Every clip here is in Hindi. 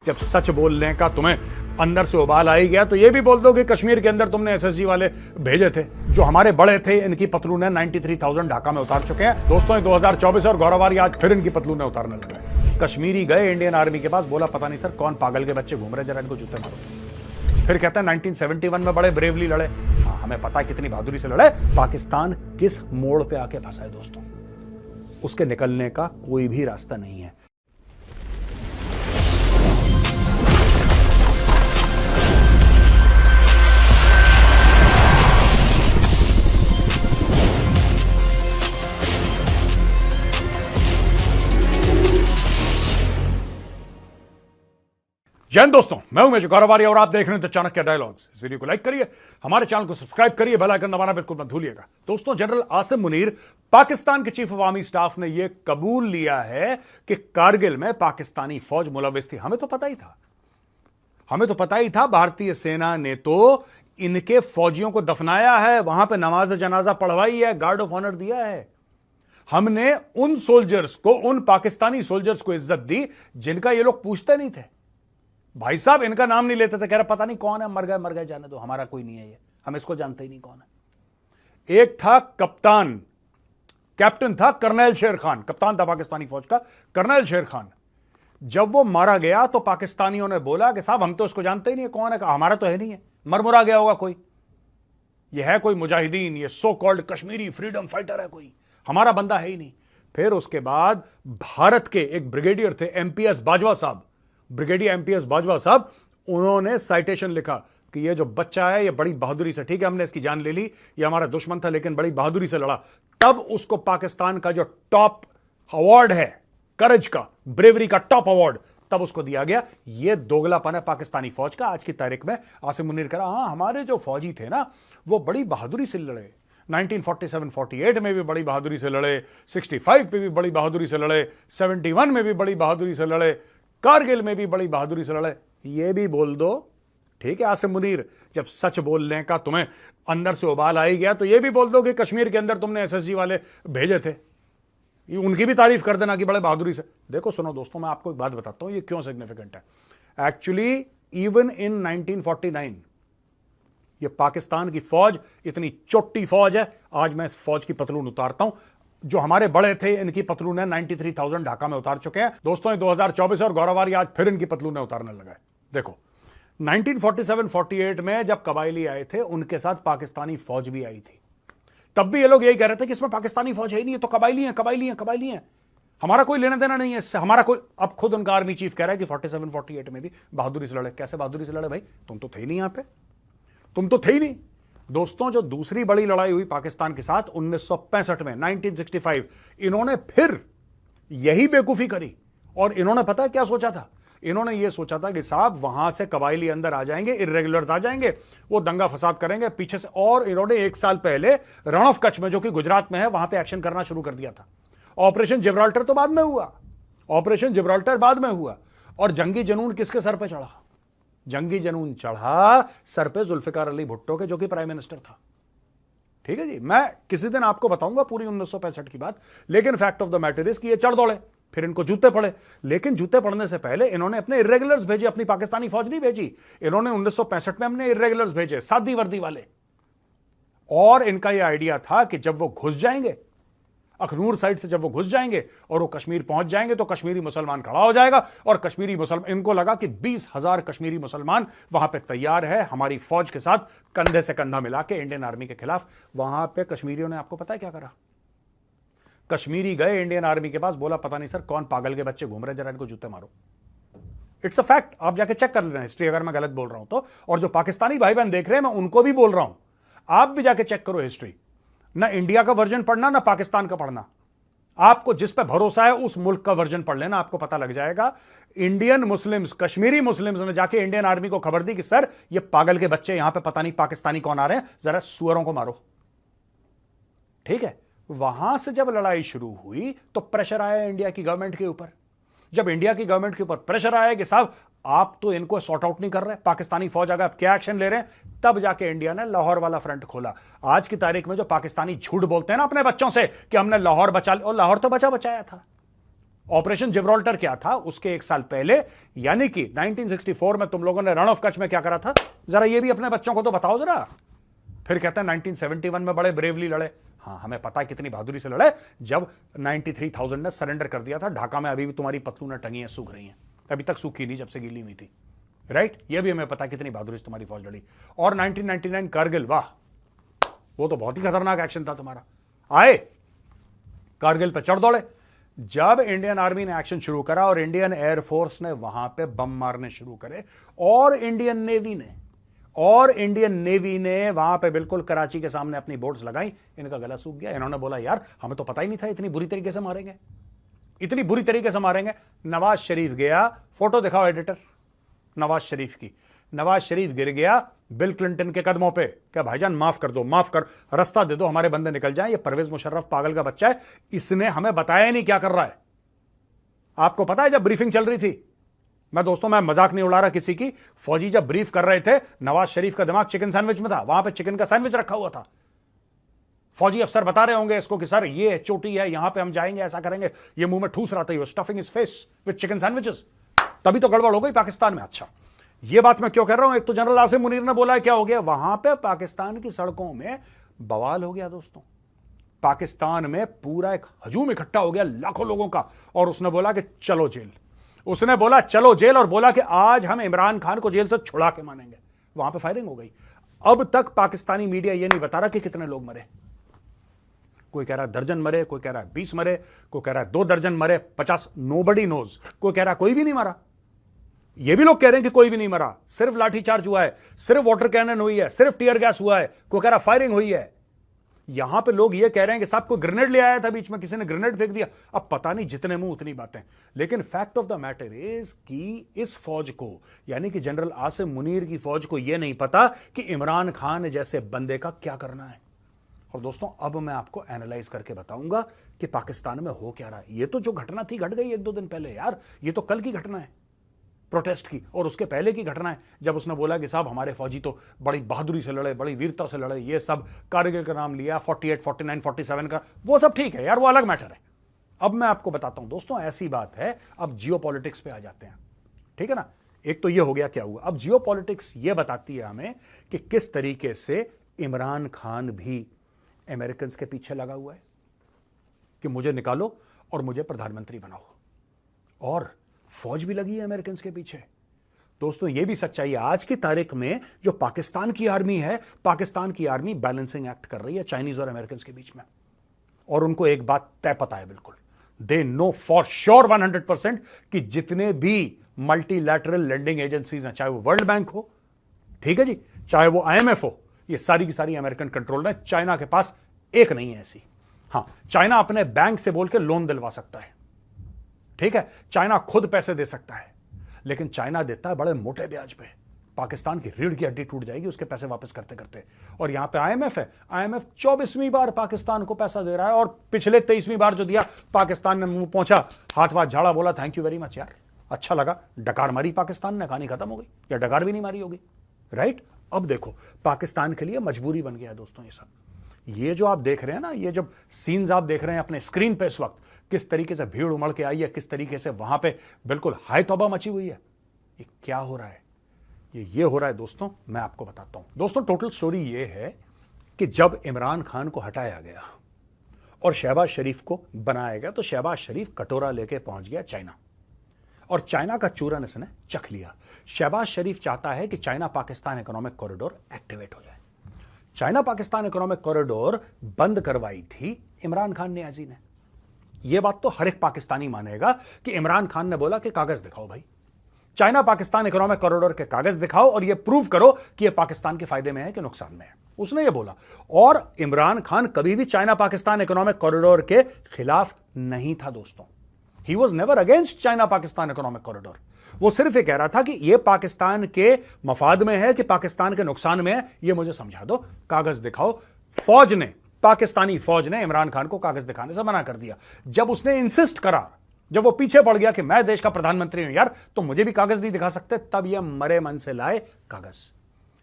जब सच बोलने का तुम्हें अंदर से उबाल आ ही गया तो ये भी बोल दो कि कश्मीर के अंदर तुमने एसएसजी वाले भेजे थे। जो हमारे बड़े थे इनकी पतलूने 93,000 ढाका में उतार चुके हैं। दोस्तों ये 2024 और गौरवारी आज फिर इनकी पतलूने उतारने लगे। कश्मीरी गए इंडियन आर्मी के पास, बोला पता नहीं सर कौन पागल के बच्चे घूम रहे, जरा इनको जूते मारो। फिर कहते हैं 1971 में बड़े ब्रेवली लड़े। हाँ हमें पता है कितनी बहादुरी से लड़े। पाकिस्तान किस मोड़ पे आके फंसा है दोस्तों, उसके निकलने का कोई भी रास्ता नहीं है। जय हिंद दोस्तों, मैं हूं गौरवारी और आप देख रहे हैं द चाणक्य डायलॉग्स। इस वीडियो को लाइक करिए, हमारे चैनल को सब्सक्राइब करिए, बेल आइकन दबाना बिल्कुल मत भूलिएगा। दोस्तों जनरल आसिम मुनीर पाकिस्तान के चीफ ऑफ आर्मी स्टाफ ने यह कबूल लिया है कि कारगिल में पाकिस्तानी फौज मुलविस थी। हमें तो पता ही था, भारतीय सेना ने तो इनके फौजियों को दफनाया है, वहां पर नमाज जनाजा पढ़वाई है, गार्ड ऑफ ऑनर दिया है। हमने उन सोल्जर्स को, उन पाकिस्तानी सोल्जर्स को इज्जत दी जिनका ये लोग पूछते नहीं थे। भाई साहब इनका नाम नहीं लेते थे, कह रहे पता नहीं कौन है, मर गए जाने दो, हमारा कोई नहीं है ये, हम इसको जानते ही नहीं कौन है। एक था कप्तान, कैप्टन था कर्नल शेर खान, कप्तान था पाकिस्तानी फौज का कर्नल शेर खान। जब वो मारा गया तो पाकिस्तानियों ने बोला कि साहब हम तो इसको जानते ही नहीं है कौन है, हमारा तो है नहीं है, मरमुरा गया होगा कोई, ये है कोई मुजाहिदीन, ये so called Kashmiri freedom fighter है कोई, हमारा बंदा है ही नहीं। फिर उसके बाद भारत के एक ब्रिगेडियर थे एमपीएस बाजवा साहब, ब्रिगेडियर एमपीएस बाजवा साहब, उन्होंने साइटेशन लिखा कि ये जो बच्चा है ये बड़ी बहादुरी से, ठीक है हमने इसकी जान ले ली, ये हमारा दुश्मन था लेकिन बड़ी बहादुरी से लड़ा। तब उसको पाकिस्तान का जो टॉप अवार्ड है, करेज का, ब्रेवरी का टॉप अवार्ड, तब उसको दिया गया। ये दोगलापन है पाकिस्तानी फौज का। आज की तारीख में आसिम मुनीर कह रहा, हाँ हमारे जो फौजी थे ना वो बड़ी बहादुरी से लड़े, 1947-48 में भी बड़ी बहादुरी से लड़े, 65 पे भी बड़ी बहादुरी से लड़े, 71 में भी बड़ी बहादुरी से लड़े, कारगिल में भी बड़ी बहादुरी से लड़े। ये भी बोल दो, ठीक है आसिम मुनीर, जब सच बोलने का तुम्हें अंदर से उबाल आ ही गया तो ये भी बोल दो कि कश्मीर के अंदर तुमने एसएसजी वाले भेजे थे, उनकी भी तारीफ कर देना कि बड़े बहादुरी से। देखो सुनो दोस्तों, मैं आपको एक बात बताता हूं ये क्यों सिग्निफिकेंट है। एक्चुअली इवन इन 1949 ये पाकिस्तान की फौज इतनी चोटी फौज है, आज मैं इस फौज की पतलून उतारता हूं। जो हमारे बड़े थे इनकी पतलूने 93,000 ढाका में उतार चुके हैं। दोस्तों ये 2024 और गौरवारी आज फिर इनकी पतलूने उतारने लगा है। देखो 1947-48 में जब कबायली आए थे उनके साथ पाकिस्तानी फौज भी आई थी, तब भी ये लोग यही कह रहे थे कि इसमें पाकिस्तानी फौज है ही नहीं, तो कबायली हैं, हमारा कोई लेना देना नहीं है इससे, हमारा कोई। अब खुद उनका आर्मी चीफ कह रहा है कि 47-48 में भी बहादुरी से लड़े। कैसे बहादुरी से लड़े भाई, तुम तो थे ही नहीं यहां पे, तुम तो थे ही नहीं। दोस्तों जो दूसरी बड़ी लड़ाई हुई पाकिस्तान के साथ 1965 में, 1965, इन्होंने फिर यही बेवकूफी करी। और इन्होंने पता है क्या सोचा था, इन्होंने यह सोचा था कि साहब वहां से कबायली अंदर आ जाएंगे, इर्रेगुलर्स आ जाएंगे, वो दंगा फसाद करेंगे पीछे से। और इन्होंने एक साल पहले रण ऑफ कच्छ में, जो कि गुजरात में है, वहां पे एक्शन करना शुरू कर दिया था। ऑपरेशन जिब्राल्टर तो बाद में हुआ, ऑपरेशन जिब्राल्टर बाद में हुआ। और जंगी जुनून किसके सर पे चढ़ा, जंगी जुनून चढ़ा सर पे जुल्फिकार अली भुट्टो के, जो कि प्राइम मिनिस्टर था। ठीक है जी, मैं किसी दिन आपको बताऊंगा पूरी 1965 की बात, लेकिन fact of the matter is कि ये चढ़ दौड़े, फिर इनको जूते पड़े। लेकिन जूते पड़ने से पहले इन्होंने अपने इर्रेगुलर्स भेजे, अपनी पाकिस्तानी फौज नहीं भेजी। इन्होंने 1965 में अपने इर्रेगुलर्स भेजे, सादी वर्दी वाले। और इनका यह आइडिया था कि जब वो घुस जाएंगे अखनूर साइड से, जब वो घुस जाएंगे और वो कश्मीर पहुंच जाएंगे तो कश्मीरी मुसलमान खड़ा हो जाएगा। और कश्मीरी मुसलमान, इनको लगा कि 20,000 कश्मीरी मुसलमान वहां पे तैयार है हमारी फौज के साथ कंधे से कंधा मिला के इंडियन आर्मी के खिलाफ। वहां पे कश्मीरियों ने, आपको पता है क्या करा, कश्मीरी गए इंडियन आर्मी के पास, बोला पता नहीं सर कौन पागल के बच्चे घूम रहे, जरा इनको जूते मारो। इट्स अ फैक्ट, आप जाके चेक कर लेना हिस्ट्री, अगर मैं गलत बोल रहा हूं तो। और जो पाकिस्तानी भाई बहन देख रहे हैं मैं उनको भी बोल रहा हूं, आप भी जाके चेक करो हिस्ट्री। ना इंडिया का वर्जन पढ़ना, ना पाकिस्तान का पढ़ना, आपको जिस पे भरोसा है उस मुल्क का वर्जन पढ़ लेना, आपको पता लग जाएगा। इंडियन मुस्लिम्स, कश्मीरी मुस्लिम्स ने जाके इंडियन आर्मी को खबर दी कि सर ये पागल के बच्चे यहां पे पता नहीं पाकिस्तानी कौन आ रहे हैं, जरा सुअरों को मारो। ठीक है, वहां से जब लड़ाई शुरू हुई तो प्रेशर आया इंडिया की गवर्नमेंट के ऊपर। जब इंडिया की गवर्नमेंट के ऊपर प्रेशर आया कि साहब आप तो इनको सॉर्ट आउट नहीं कर रहे, पाकिस्तानी फौज अगर क्या एक्शन ले रहे हैं, तब जाके इंडिया ने लाहौर वाला फ्रंट खोला। आज की तारीख में जो पाकिस्तानी झूठ बोलते हैं ना अपने बच्चों से कि हमने लाहौर बचा लिया, और लाहौर तो बचाया था। ऑपरेशन जिब्राल्टर क्या था उसके 1 साल पहले, यानी कि 1964 में तुम लोगों ने रण ऑफ कच्छ में क्या करा था, जरा ये भी अपने बच्चों को तो बताओ जरा। फिर कहते हैं 1971 में बड़े ब्रेवली लड़े। हाँ, हमें पता है कितनी बहादुरी से लड़े, जब 93,000 ने सरेंडर कर दिया था। ढाका में अभी भी तुम्हारी पतलूनें टंगी हैं, सूख रही हैं, अभी तक सूखी नहीं जब से गीली हुई थी, राइट। ये भी हमें पता है कितनी बहादुरी से तुम्हारी फौज लड़ी। और 1999 कारगिल, वाह, वो तो बहुत ही खतरनाक एक्शन था तुम्हारा। आए कारगिल पे चढ़ दौड़े। जब इंडियन आर्मी ने एक्शन शुरू करा और इंडियन एयरफोर्स ने वहां पे बम मारने शुरू करे, और इंडियन नेवी ने वहां पे बिल्कुल कराची के सामने अपनी बोट्स लगाई, इनका गला सूख गया। इन्होंने बोला यार हमें तो पता ही नहीं था इतनी बुरी तरीके से मारेंगे, इतनी बुरी तरीके से मारेंगे। नवाज शरीफ गया, फोटो दिखाओ एडिटर नवाज शरीफ की। नवाज शरीफ गिर गया बिल क्लिंटन के कदमों पे, क्या भाईजान माफ कर दो, माफ कर, रास्ता दे दो, हमारे बंदे निकल जाएं। ये परवेज मुशर्रफ पागल का बच्चा है, इसने हमें बताया ही नहीं क्या कर रहा है। आपको पता है जब ब्रीफिंग चल रही थी, मैं मजाक नहीं उड़ा रहा किसी की, फौजी जब ब्रीफ कर रहे थे, नवाज शरीफ का दिमाग चिकन सैंडविच में था, वहां पे चिकन का सैंडविच रखा हुआ था। फौजी अफसर बता रहे होंगे इसको कि सर ये चोटी है, यहां पे हम जाएंगे, ऐसा करेंगे, ये मुंह में ठूस रहा था, stuffing his face with chicken sandwiches. तभी तो गड़बड़ हो गई पाकिस्तान में। अच्छा, ये बात मैं क्यों कर रहा हूं, एक तो जनरल आसिम मुनीर ने बोला है, क्या हो गया वहां पे पाकिस्तान की सड़कों में बवाल हो गया दोस्तों। पाकिस्तान में पूरा एक हजूम इकट्ठा हो गया लाखों लोगों का, और उसने बोला कि चलो जेल, उसने बोला चलो जेल, और बोला कि आज हम इमरान खान को जेल से छुड़ा के मानेंगे। वहां पे फायरिंग हो गई। अब तक पाकिस्तानी मीडिया यह नहीं बता रहा कि कितने लोग मरे। कोई कह रहा है दर्जन मरे, कोई कह रहा है 20 मरे, कोई कह रहा है 2 दर्जन मरे, 50, नोबडी नोज। कोई कह रहा है कोई भी नहीं मरा। ये भी लोग कह रहे हैं कि कोई भी नहीं मरा, सिर्फ लाठीचार्ज हुआ है, सिर्फ वाटर कैनन हुई है, सिर्फ टीयर गैस हुआ है, कोई कह रहा फायरिंग हुई है। यहां पे लोग ये कह रहे हैं कि साहब कोई ग्रेनेड ले आया था, बीच में किसी ने ग्रेनेड फेंक दिया। अब पता नहीं, जितने मुंह उतनी बातें। लेकिन fact of the matter is कि इस फौज को, यानी कि जनरल आसिम मुनीर की फौज को यह नहीं पता कि इमरान खान जैसे बंदे का क्या करना है। और दोस्तों अब मैं आपको एनालाइज करके बताऊंगा कि पाकिस्तान में हो क्या रहा है। ये तो जो घटना थी घट गई 1-2 दिन पहले यार, ये तो कल की घटना है प्रोटेस्ट की, और उसके पहले की घटना है जब उसने बोला कि साहब हमारे फौजी तो बड़ी बहादुरी से लड़े, बड़ी वीरता से लड़े, ये सब कारगिल का नाम लिया, 48, 49, 47 का, वो सब ठीक है यार, वो अलग मैटर है। अब मैं आपको बताता हूं दोस्तों, ऐसी बात है, अब जियो पॉलिटिक्स पे आ जाते हैं, ठीक है ना। एक तो ये हो गया क्या हुआ, अब जियो पॉलिटिक्स ये बताती है हमें कि किस तरीके से इमरान खान भी अमेरिकन के पीछे लगा हुआ है कि मुझे निकालो और मुझे प्रधानमंत्री बनाओ, और फौज भी लगी है अमेरिकन के पीछे। दोस्तों यह भी सच्चाई है, आज की तारीख में जो पाकिस्तान की आर्मी है, पाकिस्तान की आर्मी बैलेंसिंग एक्ट कर रही है चाइनीज और अमेरिकन के बीच में। और उनको एक बात तय पता है बिल्कुल, दे नो फॉर श्योर 100% कि जितने भी मल्टीलैटरल लेंडिंग एजेंसीज हैं, चाहे वो वर्ल्ड बैंक हो, ठीक है जी, चाहे वो IMF हो, ये सारी की सारी अमेरिकन कंट्रोल में। चाइना के पास एक नहीं है ऐसी। हां, चाइना अपने बैंक से बोल के लोन दिलवा सकता है, ठीक है, चाइना खुद पैसे दे सकता है, लेकिन चाइना देता है बड़े मोटे ब्याज पे। पाकिस्तान की रीढ़ की हड्डी टूट जाएगी उसके पैसे वापस करते करते। और यहां पे IMF है, IMF 24वीं बार पाकिस्तान को पैसा दे रहा है, और पिछले 23वीं बार जो दिया, पाकिस्तान ने मुंह पहुंचा, हाथ वाथ झाड़ा, बोला थैंक यू वेरी मच यार, अच्छा लगा। डकार मारी पाकिस्तान ने, कहानी खत्म हो गई, या डकार भी नहीं मारी होगी, राइट। अब देखो पाकिस्तान के लिए मजबूरी बन गया दोस्तों ये सब। ये जो आप देख रहे हैं ना, ये जब सीन्स आप देख रहे हैं अपने स्क्रीन पे इस वक्त, किस तरीके से भीड़ उमड़ के आई है, किस तरीके से वहां पे बिल्कुल हाय तौबा मची हुई है, ये क्या हो रहा है, ये हो रहा है दोस्तों, मैं आपको बताता हूं। दोस्तों टोटल स्टोरी ये है कि जब इमरान खान को हटाया गया और शहबाज शरीफ को बनाया गया, तो शहबाज शरीफ कटोरा लेके पहुंच गया चाइना, और चाइना का चूरन इसने चख लिया। शहबाज शरीफ चाहता है कि China Pakistan economic corridor activate हो जाए। चाइना पाकिस्तान इकोनॉमिक कॉरिडोर बंद करवाई थी इमरान खान नियाजी ने। यह बात तो हर एक पाकिस्तानी मानेगा कि इमरान खान ने बोला कि कागज दिखाओ भाई, चाइना पाकिस्तान इकोनॉमिक कॉरिडोर के कागज दिखाओ और यह प्रूव करो कि यह पाकिस्तान के फायदे में है कि नुकसान में है, उसने यह बोला। और इमरान खान कभी भी चाइना पाकिस्तान इकोनॉमिक कॉरिडोर के खिलाफ नहीं था दोस्तों। He was never against China Pakistan economic corridor. वो सिर्फ ये कह रहा था कि यह पाकिस्तान के मफाद में है कि पाकिस्तान के नुकसान में है, यह मुझे समझा दो, कागज दिखाओ। फौज ने, पाकिस्तानी फौज ने इमरान खान को कागज दिखाने से मना कर दिया। जब उसने इंसिस्ट करा, जब वो पीछे पड़ गया कि मैं देश का प्रधानमंत्री हूं यार, तो मुझे भी कागज नहीं दिखा सकते, तब यह मरे मन से लाए कागज,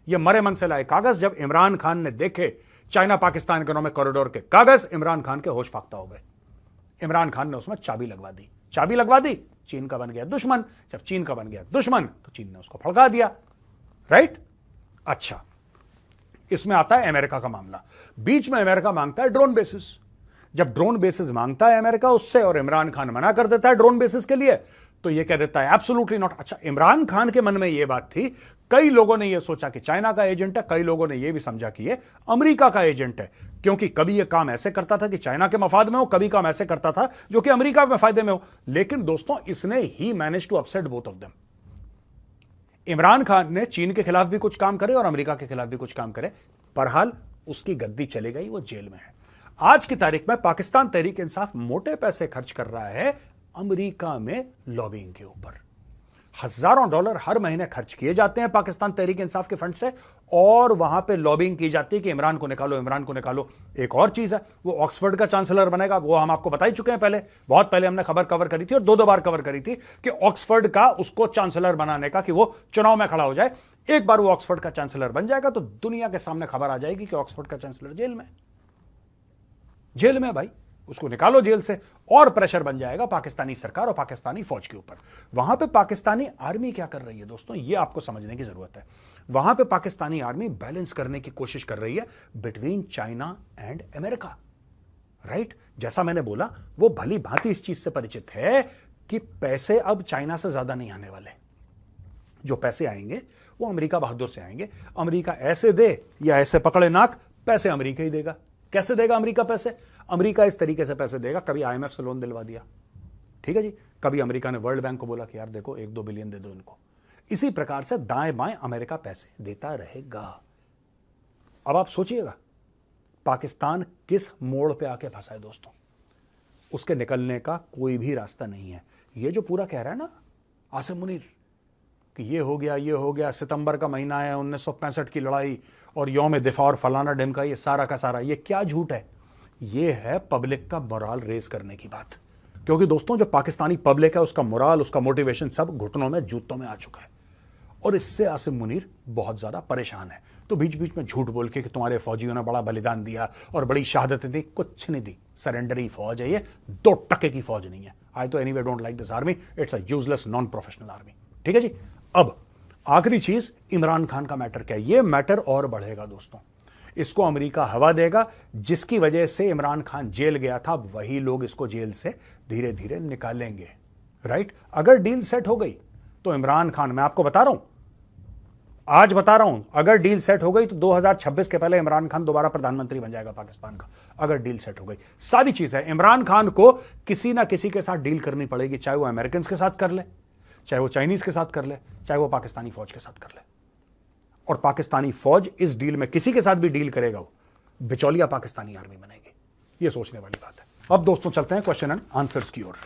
ये मरे मन से लाए कागज जब इमरान खान ने देखे चाइना पाकिस्तान इकोनॉमिक कॉरिडोर के कागज, इमरान खान के होश फाख्ता हो गए। इमरान खान ने उसमें चाबी लगवा दी चाबी लगवा दी, चीन का बन गया दुश्मन। जब चीन का बन गया दुश्मन तो चीन ने उसको फड़का दिया, राइट। अच्छा, इसमें आता है अमेरिका का मामला। बीच में अमेरिका मांगता है ड्रोन बेसिस। जब ड्रोन बेसिस मांगता है अमेरिका उससे और इमरान खान मना कर देता है ड्रोन बेसिस के लिए, तो यह कह देता है एब्सोल्युटली नॉट। अच्छा, इमरान खान के मन में यह बात थी, कई लोगों ने यह सोचा कि चाइना का एजेंट है, कई लोगों ने यह भी समझा कि यह अमेरिका का एजेंट है, क्योंकि कभी यह काम ऐसे करता था कि चाइना के मफाद में हो, कभी काम ऐसे करता था जो कि अमेरिका में फायदे में हो। लेकिन दोस्तों, इसने ही manage to upset both of them. Imran Khan ने चीन के खिलाफ भी कुछ काम करे और अमेरिका के खिलाफ भी कुछ काम करे, बहरहाल उसकी गद्दी चली गई, वो जेल में है। आज की तारीख में पाकिस्तान तहरीक इंसाफ मोटे पैसे खर्च कर रहा है अमेरिका में लॉबिंग के ऊपर। हजारों डॉलर हर महीने खर्च किए जाते हैं पाकिस्तान तहरीक इंसाफ के फंड से, और वहां पे लॉबिंग की जाती है कि इमरान को निकालो, इमरान को निकालो। एक और चीज है, वो ऑक्सफोर्ड का चांसलर बनेगा, वो हम आपको बता ही चुके हैं पहले, बहुत पहले हमने खबर कवर करी थी और दो बार कवर करी थी कि ऑक्सफोर्ड का उसको चांसलर बनाने का, कि वो चुनाव में खड़ा हो जाए। एक बार वो ऑक्सफोर्ड का चांसलर बन जाएगा तो दुनिया के सामने खबर आ जाएगी कि ऑक्सफोर्ड का चांसलर जेल में भाई, उसको निकालो जेल से, और प्रेशर बन जाएगा पाकिस्तानी सरकार और पाकिस्तानी फौज के ऊपर। वहां पे पाकिस्तानी आर्मी क्या कर रही है दोस्तों, ये आपको समझने की जरूरत है। वहां पे पाकिस्तानी आर्मी बैलेंस करने की कोशिश कर रही है between China and America, right. जैसा मैंने बोला, वो भली भांति इस चीज से परिचित है कि पैसे अब चाइना से ज्यादा नहीं आने वाले। जो पैसे आएंगे वो अमेरिका बहादुर से आएंगे। अमेरिका ऐसे दे या ऐसे पकड़े नाक, पैसे अमेरिका ही देगा। कैसे देगा अमेरिका पैसे? अमेरिका इस तरीके से पैसे देगा, कभी आईएमएफ से लोन दिलवा दिया, ठीक है जी, कभी अमेरिका ने वर्ल्ड बैंक को बोला कि यार देखो 1-2 बिलियन दे दो इनको। इसी प्रकार से दाएं बाएं अमेरिका पैसे देता रहेगा। अब आप सोचिएगा पाकिस्तान किस मोड़ पे आके फंसा है दोस्तों, उसके निकलने का कोई भी रास्ता नहीं है। ये जो पूरा कह रहा है ना आसिम मुनीर कि ये हो गया, सितंबर का महीना है, 1965 की लड़ाई और यौम दिफा और फलाना ढिमका, ये सारा का सारा ये क्या झूठ है? ये है पब्लिक का मोराल रेज करने की बात। क्योंकि दोस्तों, जो पाकिस्तानी पब्लिक है उसका मोराल, उसका मोटिवेशन सब घुटनों में, जूतों में आ चुका है, और इससे आसिम मुनीर बहुत ज्यादा परेशान है। तो बीच बीच में झूठ बोल के कि तुम्हारे फौजियों ने बड़ा बलिदान दिया और बड़ी शहादतें दी, कुछ नहीं दी। सरेंडरी फौज है ये, 2 टके की फौज नहीं है। आई तो anyway don't like this army, it's a useless non professional army, ठीक है जी। अब आखिरी चीज, इमरान खान का मैटर क्या है? ये मैटर और बढ़ेगा दोस्तों। इसको अमेरिका हवा देगा, जिसकी वजह से इमरान खान जेल गया था, वही लोग इसको जेल से धीरे धीरे निकालेंगे, राइट। अगर डील सेट हो गई तो इमरान खान, मैं आपको बता रहा हूं, आज बता रहा हूं, अगर डील सेट हो गई तो 2026 के पहले इमरान खान दोबारा प्रधानमंत्री बन जाएगा पाकिस्तान का। अगर डील सेट हो गई, सारी चीज है, इमरान खान को किसी ना किसी के साथ डील करनी पड़ेगी, चाहे वो अमेरिकन के साथ कर ले, चाहे वो चाइनीज के साथ कर ले, चाहे वो पाकिस्तानी फौज के साथ कर ले। और पाकिस्तानी फौज इस डील में किसी के साथ भी डील करेगा, वो बिचौलिया पाकिस्तानी आर्मी बनेगी। ये सोचने वाली बात है। अब दोस्तों चलते हैं क्वेश्चन एंड आंसर्स की ओर।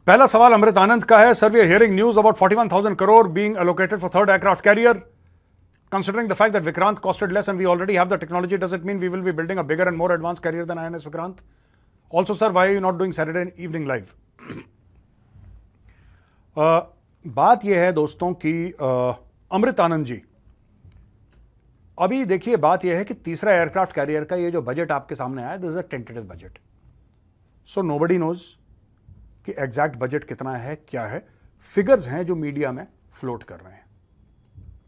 पहला सवाल अमृत आनंद का है। Sir, we are hearing news about 41,000 crore being allocated for third aircraft carrier. Considering the fact that Vikrant costed less and we already have the technology, does it mean we will be building a bigger and more advanced carrier than INS Vikrant? Also, sir, why are you not doing Saturday evening live? बात यह है दोस्तों कि अमृत आनंद जी, अभी देखिए बात यह है कि तीसरा एयरक्राफ्ट कैरियर का ये जो बजट आपके सामने आया, this is a tentative budget, so nobody knows कि एग्जैक्ट बजट कितना है, क्या है। फिगर्स हैं जो मीडिया में फ्लोट कर रहे हैं,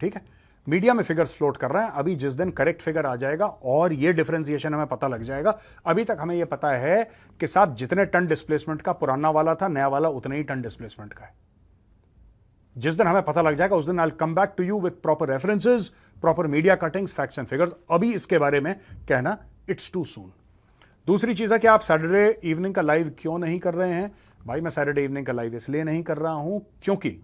ठीक है, मीडिया में फिगर्स फ्लोट कर रहे हैं। अभी जिस दिन करेक्ट फिगर आ जाएगा और ये डिफरेंशिएशन हमें पता लग जाएगा। अभी तक हमें यह पता है कि साहब जितने टन डिस्प्लेसमेंट का पुराना वाला था, नया वाला उतने ही टन डिस्प्लेसमेंट का है। जिस दिन हमें पता लग जाएगा उस दिन I will come back to you with proper references, proper media cuttings, facts and figures. अभी इसके बारे में कहना इट्स टू सून। दूसरी चीज है कि आप सैटरडे इवनिंग का लाइव क्यों नहीं कर रहे हैं? भाई मैं सैटरडे इवनिंग का लाइव इसलिए नहीं कर रहा हूं क्योंकि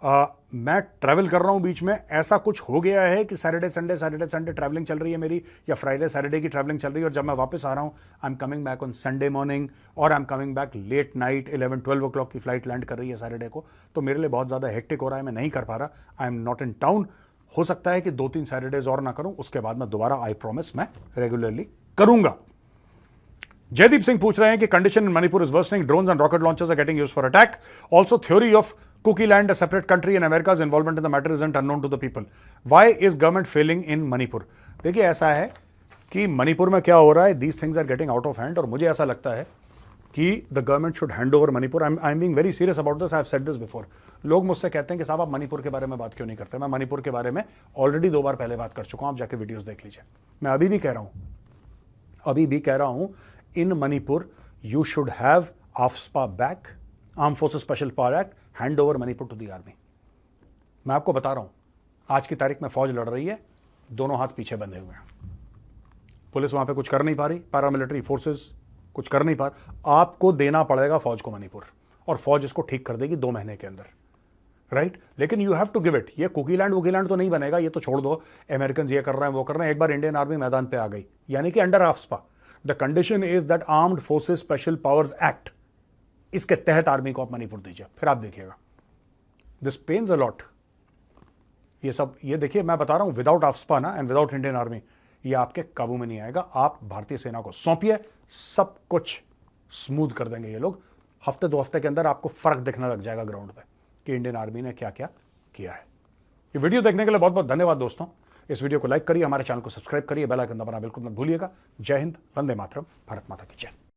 मैं ट्रैवल कर रहा हूं बीच में। ऐसा कुछ हो गया है कि सैटरडे संडे ट्रैवलिंग चल रही है मेरी, या फ्राइडे सैटरडे की ट्रैवलिंग चल रही है, और जब मैं वापस आ रहा हूं I am coming back on Sunday morning, और I am coming back late night, 11-12 o'clock की फ्लाइट लैंड कर रही है सैटरडे को। तो मेरे लिए बहुत ज़्यादा हेक्टिक हो रहा है, मैं नहीं कर पा रहा। I am not in town. हो सकता है कि 2-3 सैटरडेज और ना करूं, उसके बाद मैं दोबारा आई प्रॉमिस मैं रेगुलरली करूंगा। जयदीप सिंह पूछ रहे हैं कि condition in Manipur is worsening, drones and rocket launchers are getting used for attack, also theory of Kuki land, a separate country, and America's involvement in the matter isn't unknown to the people. Why is government failing in Manipur? देखिए ऐसा है कि मणिपुर में क्या हो रहा है, these things are getting out of hand, और मुझे ऐसा लगता है कि the government should hand over Manipur. I am being very serious about this, I have said this before. लोग मुझसे कहते हैं कि साहब आप मणिपुर के बारे में बात क्यों नहीं करते। मैं मणिपुर के बारे में ऑलरेडी 2 बार पहले बात कर चुका हूं, आप जाके वीडियोस देख लीजिए। मैं अभी भी कह रहा हूं in Manipur you should have AFSPA back, arm forces special power act, hand over Manipur to the army. मैं आपको बता रहा हूं, आज की तारीख में फौज लड़ रही है, दोनों हाथ पीछे बंधे हुए हैं। पुलिस वहां पे कुछ कर नहीं पा रही, पैरामिलिट्री फोर्सेस कुछ कर नहीं पा, आपको देना पड़ेगा फौज को मणिपुर, और फौज इसको ठीक कर देगी 2 महीने के अंदर, राइट। लेकिन you have to give it. ये कुकीलैंड वुकीलैंड तो नहीं बनेगा, ये तो छोड़ दो, अमेरिकन ये कर रहे हैं वो कर रहे हैं। एक बार इंडियन आर्मी मैदान पे आ गई, यानी कि under AFSPA, the condition is that armed forces special powers act, इसके तहत आर्मी को आप मणिपुर दीजिए, फिर आप देखिएगा दिस पेन्स अ लॉट। ये सब, ये देखिए मैं बता रहा हूं, विदाउट आफ्सपा ना एंड विदाउट इंडियन आर्मी ये आपके काबू में नहीं आएगा। आप भारतीय सेना को सौंपिए, सब कुछ स्मूथ कर देंगे ये लोग। हफ्ते 2 हफ्ते के अंदर आपको फर्क दिखने लग जाएगा ग्राउंड पे कि इंडियन आर्मी ने क्या क्या किया है। ये वीडियो देखने के लिए बहुत बहुत धन्यवाद दोस्तों। इस वीडियो को लाइक करिए, हमारे चैनल को सब्सक्राइब करिए, बेल आइकन दबाना बिल्कुल मत भूलिएगा। जय हिंद, वंदे मातरम, भारत माता की जय।